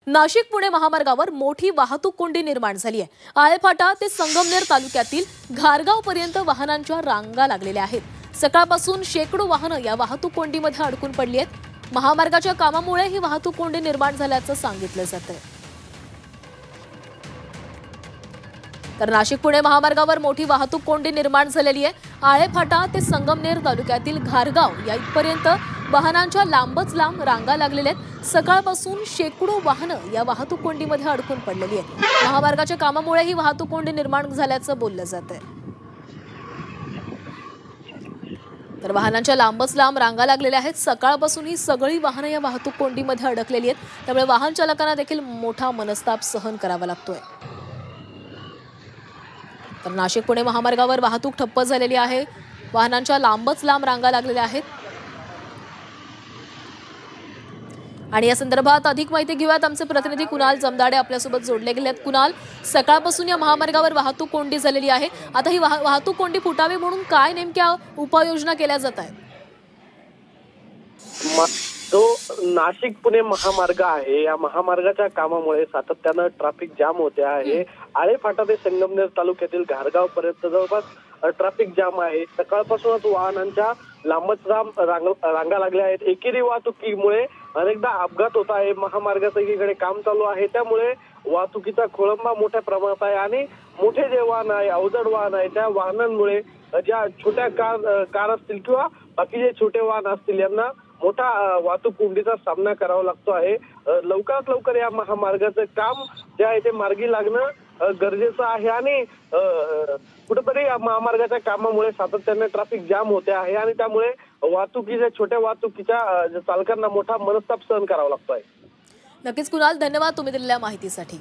नाशिक पुणे महामार्गावर मोठी वाहतूक कोंडी निर्माण झाली आहे। आळेफाटा ते संगमनेर तालुक्यातील घारगाव पर्यंत वाहनांच्या रांगा लागलेल्या आहेत। सकाळपासून शेकडो वाहनं या वाहतूक कोंडीमध्ये अडकून पडली आहेत। महामार्गाच्या कामामुळे ही वाहतूक कोंडी निर्माण झाल्याचं सांगितलं जातंय। तर नाशिक पुणे महामार्गावर मोठी वाहतूक कोंडी निर्माण झालेली आहे। आळेफाटा ते संगमनेर तालुक्यातील घारगाव या इथपर्यंत वाहनांच्या लांबच लांब रांगा लागलेल्या आहेत। सकाळपासून शेकडो वाहनं या वाहतूक कोंडीमध्ये अडकून पडलेली आहेत। महामार्गाच्या कामामुळे ही वाहतूक कोंडी निर्माण झाल्याचं बोललं जातंय। तर वाहनांच्या लांबच लांब रांगा लागलेल्या आहेत। सकाळपासून ही सगळी वाहनं या वाहतूक कोंडीमध्ये अडकलेली आहेत। त्यामुळे वाहन चालकांना देखील मोठा मनस्ताप सहन करावा लागतोय। तर नाशिक पुणे महामार्गावर वाहतूक ठप्प झालेली आहे। वाहनांच्या लांबच लांब रांगा लागलेल्या आहेत। आणि या संदर्भात अधिक माहिती घेऊयात। आमचे प्रतिनिधी कुणाल जमदाडे आपल्यासोबत जोडले गेले आहेत। कुणाल, सकाळपासून या महामार्गावर वाहतूक कोंडी झालेली आहे। आता ही वाहतूक कोंडी फुटावी म्हणून काय नेमक्या उपाययोजना केल्या जात आहेत? जो नाशिक पुणे महामार्ग आहे, या महामार्गाच्या कामामुळे सातत्यानं ट्रॅफिक जाम होते आहे। आळेफाटा ते संगमनेर तालुक्यातील घारगाव पर्यंत जवळपास ट्रॅफिक जाम आहे। सकाळपासूनच वाहनांच्या लांबच लांब रांगा लागल्या आहेत। एकेरी वाहतुकीमुळे अनेकदा अपघात होत आहे। महामार्गाचं एकीकडे काम चालू आहे, त्यामुळे वाहतुकीचा खोळंबा मोठ्या प्रमाणात आहे। आणि मोठे जे वाहन आहे, अवजड वाहन आहे, त्या वाहनांमुळे ज्या छोट्या कार असतील किंवा बाकीचे छोटे वाहन असतील, यांना मोठा वाहतूक कोंडीचा सामना करावा लागतो आहे। लवकरात लवकर या महामार्गाचं काम जे आहे ते मार्गी लागणं गरजेचं आहे। आणि कुठेतरी या महामार्गाच्या कामामुळे सातत्याने ट्रॅफिक जाम होते आहे आणि त्यामुळे छोट्या वाहतुकीच्या चालकांना मोठा मनस्ताप सहन करावा लागतो आहे। नक्कीच कुणाल, धन्यवाद तुम्ही दिलेल्या माहितीसाठी।